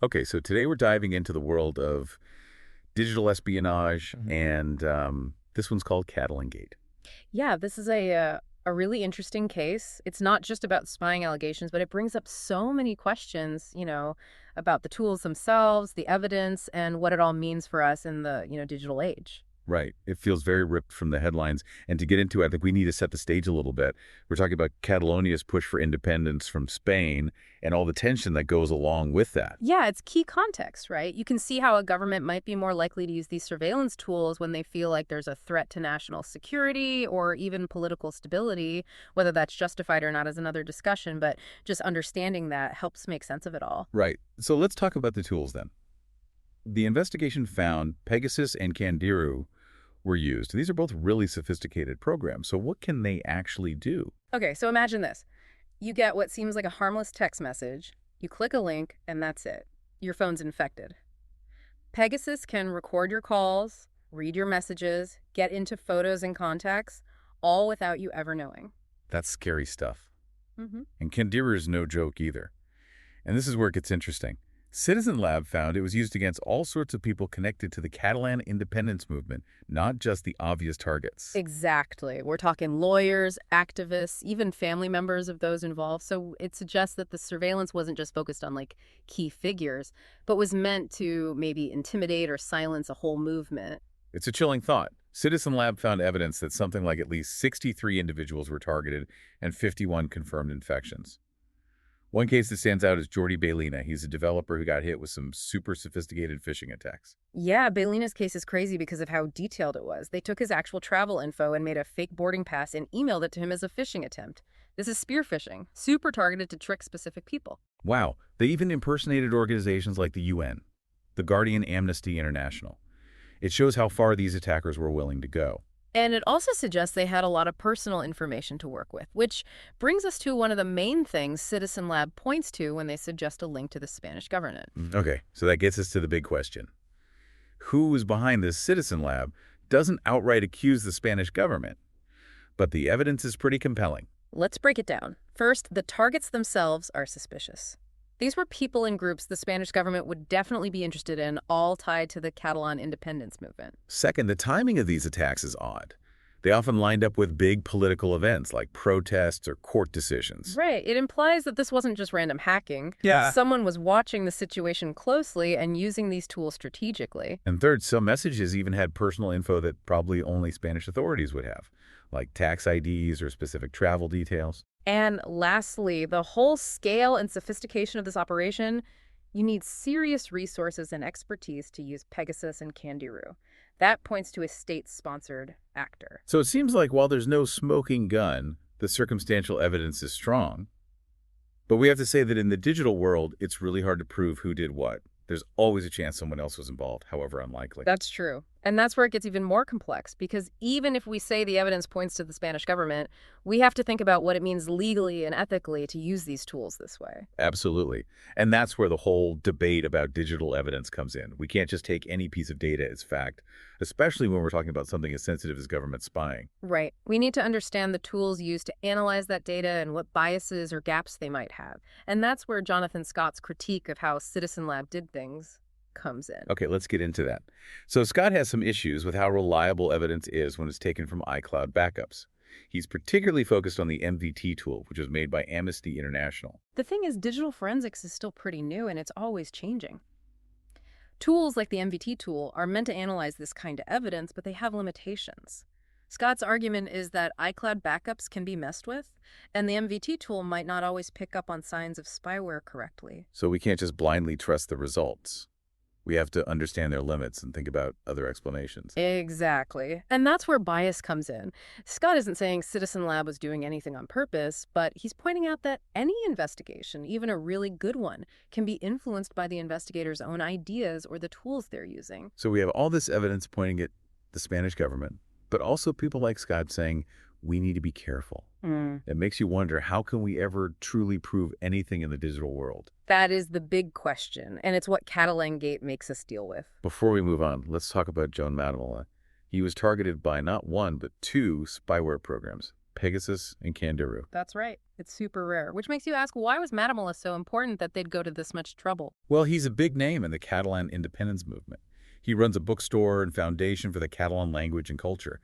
Okay, so today we're diving into the world of digital espionage, Mhm. and this one's called Catalangate. Yeah, this is a really interesting case. It's not just about spying allegations, but it brings up so many questions, about the tools themselves, the evidence, and what it all means for us in the, digital age. Right. It feels very ripped from the headlines. And to get into it, I think we need to set the stage a little bit. We're talking about Catalonia's push for independence from Spain and all the tension that goes along with that. Yeah, it's key context, right? You can see how a government might be more likely to use these surveillance tools when they feel like there's a threat to national security or even political stability. Whether that's justified or not is another discussion, but just understanding that helps make sense of it all. Right. So let's talk about the tools then. The investigation found Pegasus and Candiru were used. These are both really sophisticated programs. So what can they actually do? Okay, so imagine this. You get what seems like a harmless text message, you click a link, and that's it. Your phone's infected. Pegasus can record your calls, read your messages, get into photos and contacts, all without you ever knowing. That's scary stuff. Hmm. And Candiru is no joke either. And this is where it gets interesting. Citizen Lab found it was used against all sorts of people connected to the Catalan independence movement, not just the obvious targets. Exactly. We're talking lawyers, activists, even family members of those involved. So it suggests that the surveillance wasn't just focused on like key figures, but was meant to maybe intimidate or silence a whole movement. It's a chilling thought. Citizen Lab found evidence that something like at least 63 individuals were targeted and 51 confirmed infections. One case that stands out is Jordi Baylina. He's a developer who got hit with some super sophisticated phishing attacks. Yeah, Bailina's case is crazy because of how detailed it was. They took his actual travel info and made a fake boarding pass and emailed it to him as a phishing attempt. This is spear phishing, super targeted to trick specific people. Wow, they even impersonated organizations like the UN, the Guardian Amnesty International. It shows how far these attackers were willing to go. And it also suggests they had a lot of personal information to work with, which brings us to one of the main things Citizen Lab points to when they suggest a link to the Spanish government. Okay, so that gets us to the big question. Who was behind this Citizen Lab doesn't outright accuse the Spanish government, but the evidence is pretty compelling. Let's break it down. First, the targets themselves are suspicious. These were people and groups the Spanish government would definitely be interested in, all tied to the Catalan independence movement. Second, the timing of these attacks is odd. They often lined up with big political events like protests or court decisions. Right. It implies that this wasn't just random hacking. Yeah. Someone was watching the situation closely and using these tools strategically. And third, some messages even had personal info that probably only Spanish authorities would have, like tax IDs or specific travel details. And lastly, the whole scale and sophistication of this operation, you need serious resources and expertise to use Pegasus and Candiru. That points to a state-sponsored actor. So it seems like while there's no smoking gun, the circumstantial evidence is strong. But we have to say that in the digital world, it's really hard to prove who did what. There's always a chance someone else was involved, however unlikely. That's true. And that's where it gets even more complex, because even if we say the evidence points to the Spanish government, we have to think about what it means legally and ethically to use these tools this way. Absolutely. And that's where the whole debate about digital evidence comes in. We can't just take any piece of data as fact, especially when we're talking about something as sensitive as government spying. Right. We need to understand the tools used to analyze that data and what biases or gaps they might have. And that's where Jonathan Scott's critique of how Citizen Lab did things comes in. Okay, let's get into that. So Scott has some issues with how reliable evidence is when it's taken from iCloud backups. He's particularly focused on the MVT-Tool, which was made by Amnesty International. The thing is, digital forensics is still pretty new and it's always changing. Tools like the MVT-Tool are meant to analyze this kind of evidence, but they have limitations. Scott's argument is that iCloud backups can be messed with, and the MVT-Tool might not always pick up on signs of spyware correctly. So we can't just blindly trust the results. We have to understand their limits and think about other explanations. Exactly. And that's where bias comes in. Scott isn't saying Citizen Lab was doing anything on purpose, but he's pointing out that any investigation, even a really good one, can be influenced by the investigator's own ideas or the tools they're using. So we have all this evidence pointing at the Spanish government, but also people like Scott saying we need to be careful. It makes you wonder, how can we ever truly prove anything in the digital world? That is the big question, and it's what Catalangate makes us deal with. Before we move on, let's talk about Joan Matamala. He was targeted by not one, but two spyware programs, Pegasus and Candiru. That's right. It's super rare, which makes you ask, why was Matamala so important that they'd go to this much trouble? Well, he's a big name in the Catalan independence movement. He runs a bookstore and foundation for the Catalan language and culture.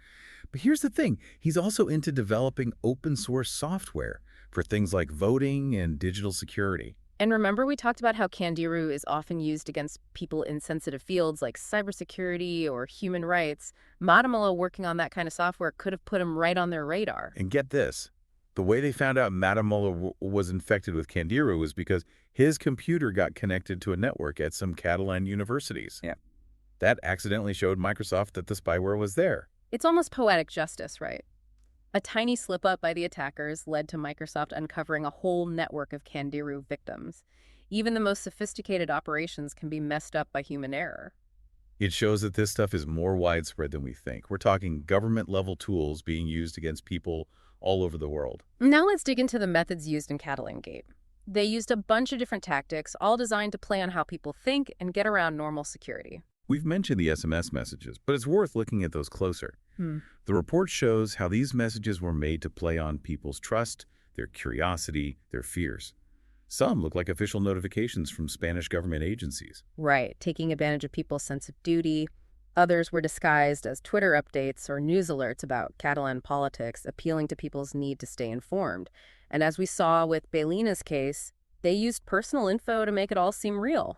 But here's the thing, he's also into developing open source software for things like voting and digital security. And remember, we talked about how Candiru is often used against people in sensitive fields like cybersecurity or human rights. Matamala working on that kind of software could have put him right on their radar. And get this, the way they found out Matamala was infected with Candiru was because his computer got connected to a network at some Catalan universities. Yeah. That accidentally showed Microsoft that the spyware was there. It's almost poetic justice, right? A tiny slip-up by the attackers led to Microsoft uncovering a whole network of Candiru victims. Even the most sophisticated operations can be messed up by human error. It shows that this stuff is more widespread than we think. We're talking government-level tools being used against people all over the world. Now let's dig into the methods used in Catalangate. They used a bunch of different tactics, all designed to play on how people think and get around normal security. We've mentioned the SMS messages, but it's worth looking at those closer. The report shows how these messages were made to play on people's trust, their curiosity, their fears. Some look like official notifications from Spanish government agencies. Right, taking advantage of people's sense of duty. Others were disguised as Twitter updates or news alerts about Catalan politics, appealing to people's need to stay informed. And as we saw with Bailina's case, they used personal info to make it all seem real.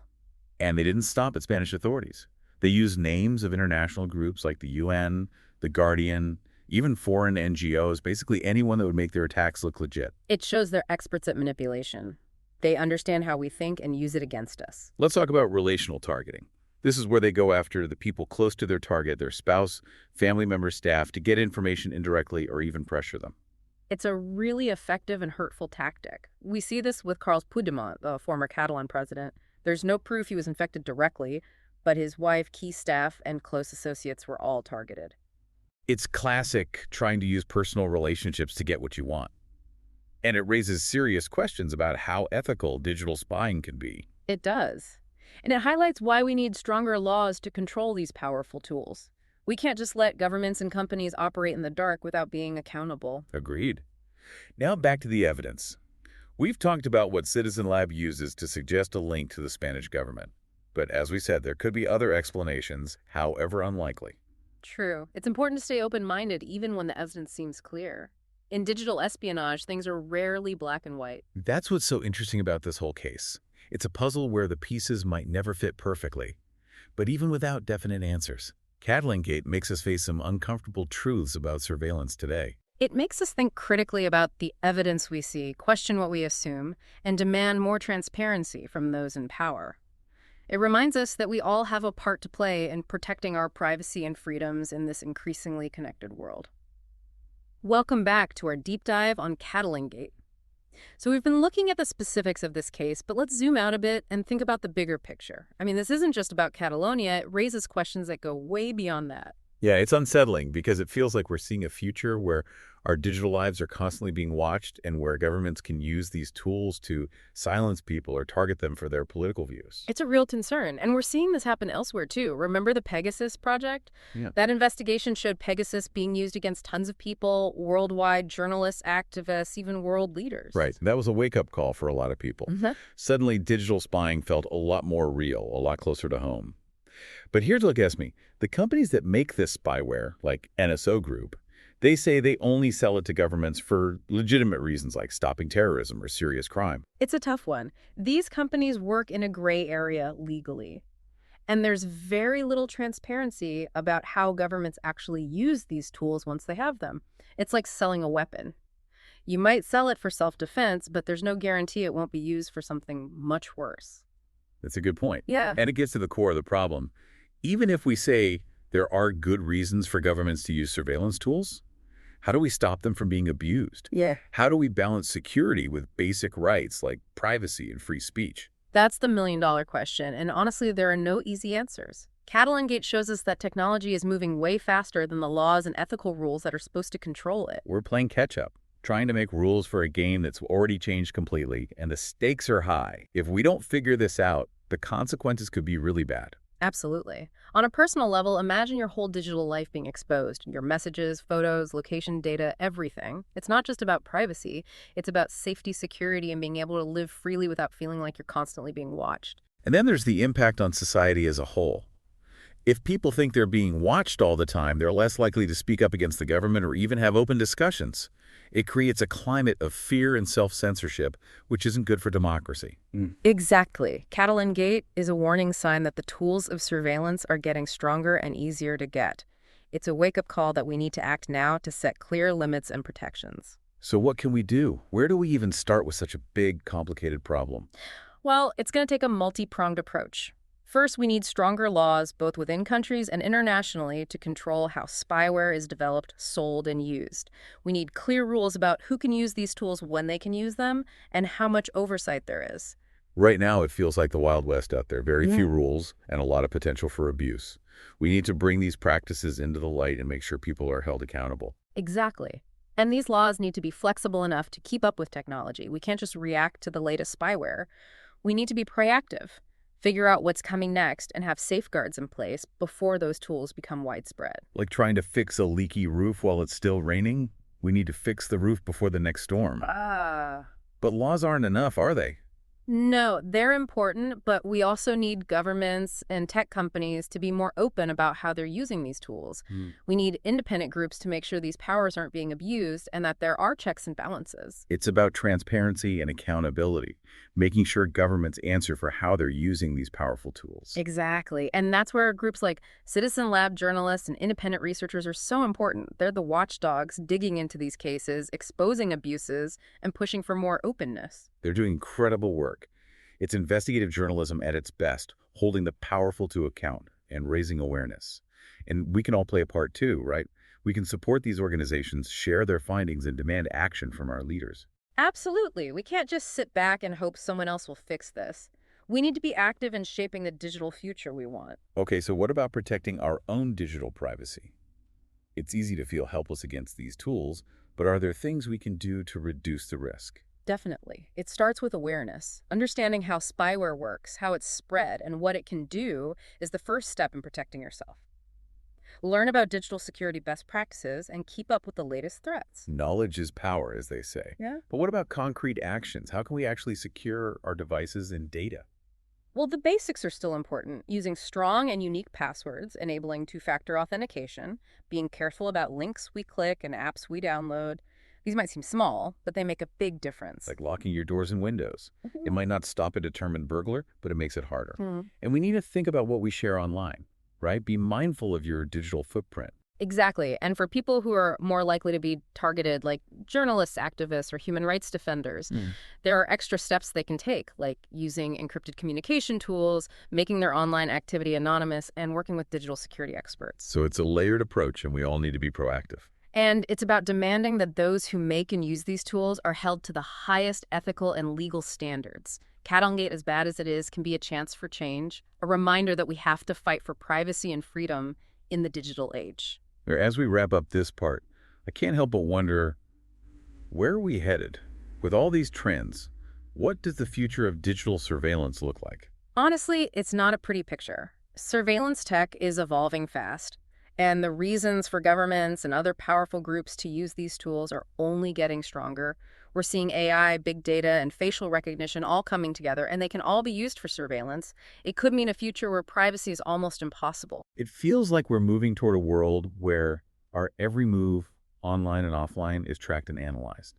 And they didn't stop at Spanish authorities. They used names of international groups like the UN, the Guardian, even foreign NGOs, basically anyone that would make their attacks look legit. It shows they're experts at manipulation. They understand how we think and use it against us. Let's talk about relational targeting. This is where they go after the people close to their target, their spouse, family member, staff, to get information indirectly or even pressure them. It's a really effective and hurtful tactic. We see this with Carles Puigdemont, the former Catalan president. There's no proof he was infected directly, but his wife, key staff, and close associates were all targeted. It's classic trying to use personal relationships to get what you want. And it raises serious questions about how ethical digital spying can be. It does. And it highlights why we need stronger laws to control these powerful tools. We can't just let governments and companies operate in the dark without being accountable. Agreed. Now back to the evidence. We've talked about what Citizen Lab uses to suggest a link to the Spanish government. But as we said, there could be other explanations, however unlikely. True. It's important to stay open-minded even when the evidence seems clear. In digital espionage, things are rarely black and white. That's what's so interesting about this whole case. It's a puzzle where the pieces might never fit perfectly. But even without definite answers, Catalangate makes us face some uncomfortable truths about surveillance today. It makes us think critically about the evidence we see, question what we assume, and demand more transparency from those in power. It reminds us that we all have a part to play in protecting our privacy and freedoms in this increasingly connected world. Welcome back to our deep dive on Catalangate. So we've been looking at the specifics of this case, but let's zoom out a bit and think about the bigger picture. I mean, this isn't just about Catalonia. It raises questions that go way beyond that. Yeah, it's unsettling because it feels like we're seeing a future where our digital lives are constantly being watched and where governments can use these tools to silence people or target them for their political views. It's a real concern, and we're seeing this happen elsewhere, too. Remember the Pegasus project? Yeah. That investigation showed Pegasus being used against tons of people, worldwide journalists, activists, even world leaders. Right. That was a wake-up call for a lot of people. Suddenly, digital spying felt a lot more real, a lot closer to home. But here's what gets me. The companies that make this spyware, like NSO Group, they say they only sell it to governments for legitimate reasons like stopping terrorism or serious crime. It's a tough one. These companies work in a gray area legally. And there's very little transparency about how governments actually use these tools once they have them. It's like selling a weapon. You might sell it for self-defense, but there's no guarantee it won't be used for something much worse. That's a good point. Yeah. And it gets to the core of the problem. Even if we say there are good reasons for governments to use surveillance tools, how do we stop them from being abused? Yeah. How do we balance security with basic rights like privacy and free speech? That's the million-dollar question, and honestly, there are no easy answers. Catalangate shows us that technology is moving way faster than the laws and ethical rules that are supposed to control it. We're playing catch-up, trying to make rules for a game that's already changed completely, and the stakes are high. If we don't figure this out, the consequences could be really bad. Absolutely. On a personal level, imagine your whole digital life being exposed. Your messages, photos, location data, everything. It's not just about privacy, it's about safety, security, and being able to live freely without feeling like you're constantly being watched. And then there's the impact on society as a whole. If people think they're being watched all the time, they're less likely to speak up against the government or even have open discussions. It creates a climate of fear and self-censorship, which isn't good for democracy. Exactly. Catalangate is a warning sign that the tools of surveillance are getting stronger and easier to get. It's a wake-up call that we need to act now to set clear limits and protections. So what can we do? Where do we even start with such a big, complicated problem? Well, it's going to take a multi-pronged approach. First, we need stronger laws, both within countries and internationally, to control how spyware is developed, sold, and used. We need clear rules about who can use these tools when they can use them, and how much oversight there is. Right now, it feels like the Wild West out there. Very Yeah. few rules and a lot of potential for abuse. We need to bring these practices into the light and make sure people are held accountable. Exactly. And these laws need to be flexible enough to keep up with technology. We can't just react to the latest spyware. We need to be proactive, figure out what's coming next, and have safeguards in place before those tools become widespread. Like trying to fix a leaky roof while it's still raining, we need to fix the roof before the next storm. Ah. But laws aren't enough, are they? No, they're important, but we also need governments and tech companies to be more open about how they're using these tools. We need independent groups to make sure these powers aren't being abused and that there are checks and balances. It's about transparency and accountability, making sure governments answer for how they're using these powerful tools. Exactly. And that's where groups like Citizen Lab journalists and independent researchers are so important. They're the watchdogs digging into these cases, exposing abuses, and pushing for more openness. They're doing incredible work. It's investigative journalism at its best, holding the powerful to account and raising awareness. And we can all play a part too, right? We can support these organizations, share their findings, and demand action from our leaders. Absolutely. We can't just sit back and hope someone else will fix this. We need to be active in shaping the digital future we want. Okay, so what about protecting our own digital privacy? It's easy to feel helpless against these tools, but are there things we can do to reduce the risk? Definitely. It starts with awareness. Understanding how spyware works, how it's spread, and what it can do is the first step in protecting yourself. Learn about digital security best practices and keep up with the latest threats. Knowledge is power, as they say. Yeah. But what about concrete actions? How can we actually secure our devices and data? Well, the basics are still important. Using strong and unique passwords, enabling two-factor authentication, being careful about links we click and apps we download. These might seem small, but they make a big difference. Like locking your doors and windows. It might not stop a determined burglar, but it makes it harder. And we need to think about what we share online, right? Be mindful of your digital footprint. Exactly. And for people who are more likely to be targeted, like journalists, activists, or human rights defenders, there are extra steps they can take, like using encrypted communication tools, making their online activity anonymous, and working with digital security experts. So it's a layered approach, and we all need to be proactive. And it's about demanding that those who make and use these tools are held to the highest ethical and legal standards. Catalangate, as bad as it is, can be a chance for change, a reminder that we have to fight for privacy and freedom in the digital age. As we wrap up this part, I can't help but wonder, where are we headed? With all these trends, what does the future of digital surveillance look like? Honestly, it's not a pretty picture. Surveillance tech is evolving fast, and the reasons for governments and other powerful groups to use these tools are only getting stronger. We're seeing AI, big data, and facial recognition all coming together, and they can all be used for surveillance. It could mean a future where privacy is almost impossible. It feels like we're moving toward a world where our every move, online and offline, is tracked and analyzed.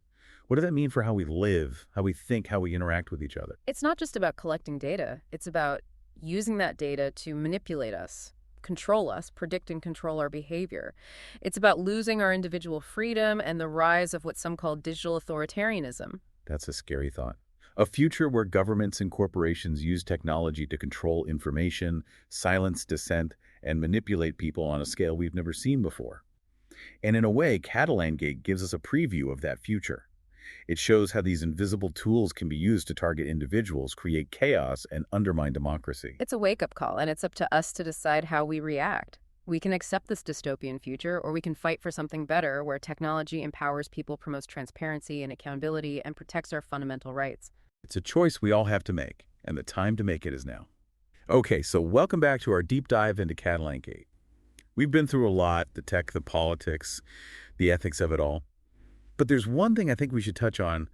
What does that mean for how we live, how we think, how we interact with each other? It's not just about collecting data. It's about using that data to manipulate us, control us, predict and control our behavior. It's about losing our individual freedom and the rise of what some call digital authoritarianism. That's a scary thought. A future where governments and corporations use technology to control information, silence dissent, and manipulate people on a scale we've never seen before. And in a way, Catalangate gives us a preview of that future. It shows how these invisible tools can be used to target individuals, create chaos, and undermine democracy. It's a wake-up call, and it's up to us to decide how we react. We can accept this dystopian future, or we can fight for something better where technology empowers people, promotes transparency and accountability, and protects our fundamental rights. It's a choice we all have to make, and the time to make it is now. Okay, so welcome back to our deep dive into Catalangate. We've been through a lot, the tech, the politics, the ethics of it all. But there's one thing I think we should touch on.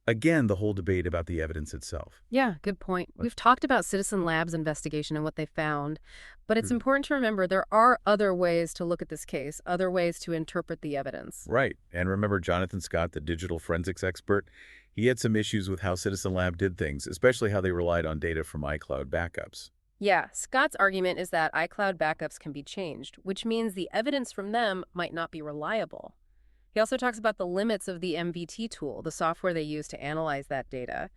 Again, the whole debate about the evidence itself. Yeah, good point. We've talked about Citizen Lab's investigation and what they found, but it's important to remember there are other ways to look at this case, other ways to interpret the evidence. Right. And remember Jonathan Scott, the digital forensics expert? He had some issues with how Citizen Lab did things, especially how they relied on data from iCloud backups. Yeah, Scott's argument is that iCloud backups can be changed, which means the evidence from them might not be reliable. He also talks about the limits of the MVT-Tool, the software they use to analyze that data.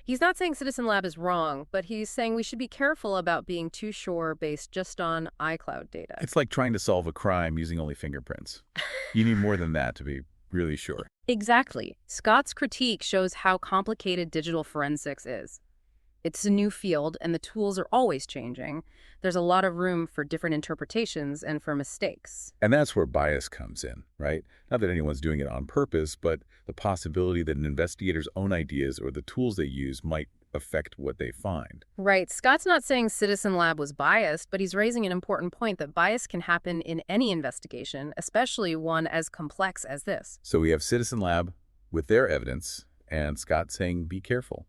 He's not saying Citizen Lab is wrong, but he's saying we should be careful about being too sure based just on iCloud data. It's like trying to solve a crime using only fingerprints. You need more than that to be really sure. Exactly. Scott's critique shows how complicated digital forensics is. It's a new field, and the tools are always changing. There's a lot of room for different interpretations and for mistakes. And that's where bias comes in, right? Not that anyone's doing it on purpose, but the possibility that an investigator's own ideas or the tools they use might affect what they find. Right. Scott's not saying Citizen Lab was biased, but he's raising an important point that bias can happen in any investigation, especially one as complex as this. So we have Citizen Lab with their evidence, and Scott saying, be careful.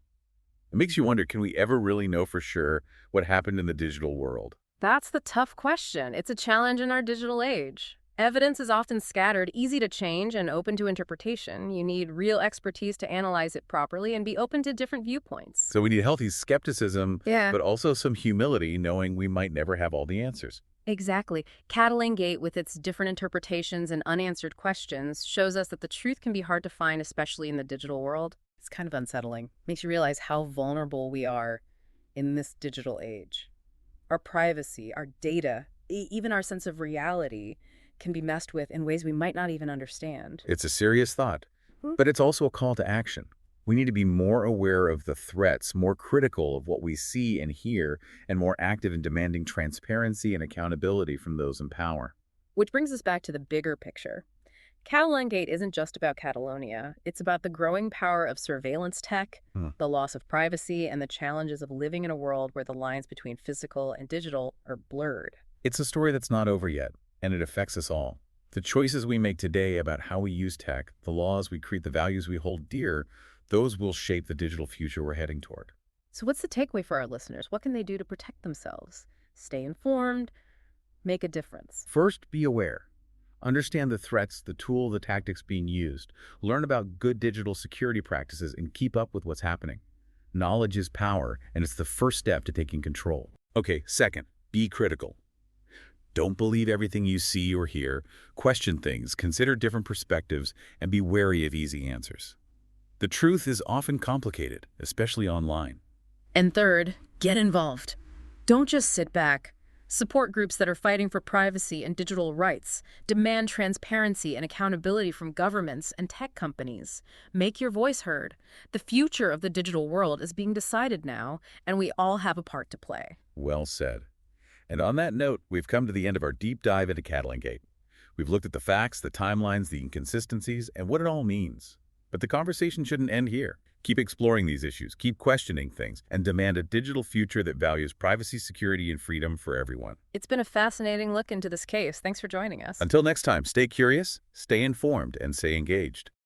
It makes you wonder, can we ever really know for sure what happened in the digital world? That's the tough question. It's a challenge in our digital age. Evidence is often scattered, easy to change, and open to interpretation. You need real expertise to analyze it properly and be open to different viewpoints. So we need healthy skepticism, Yeah. but also some humility, knowing we might never have all the answers. Exactly. Catalangate, with its different interpretations and unanswered questions, shows us that the truth can be hard to find, especially in the digital world. It's kind of unsettling. Makes you realize how vulnerable we are in this digital age. Our privacy, our data, even our sense of reality can be messed with in ways we might not even understand. It's a serious thought, but it's also a call to action. We need to be more aware of the threats, more critical of what we see and hear, and more active in demanding transparency and accountability from those in power. Which brings us back to the bigger picture. Catalangate isn't just about Catalonia. It's about the growing power of surveillance tech, the loss of privacy, and the challenges of living in a world where the lines between physical and digital are blurred. It's a story that's not over yet, and it affects us all. The choices we make today about how we use tech, the laws we create, the values we hold dear, those will shape the digital future we're heading toward. So what's the takeaway for our listeners? What can they do to protect themselves? Stay informed, make a difference. First, be aware. Understand the threats, the tool, the tactics being used. Learn about good digital security practices and keep up with what's happening. Knowledge is power, and it's the first step to taking control. Okay, second, be critical. Don't believe everything you see or hear. Question things, consider different perspectives, and be wary of easy answers. The truth is often complicated, especially online. And third, get involved. Don't just sit back. Support groups that are fighting for privacy and digital rights. Demand transparency and accountability from governments and tech companies. Make your voice heard. The future of the digital world is being decided now, and we all have a part to play. Well said. And on that note, we've come to the end of our deep dive into Catalangate. We've looked at the facts, the timelines, the inconsistencies, and what it all means. But the conversation shouldn't end here. Keep exploring these issues, keep questioning things, and demand a digital future that values privacy, security, and freedom for everyone. It's been a fascinating look into this case. Thanks for joining us. Until next time, stay curious, stay informed, and stay engaged.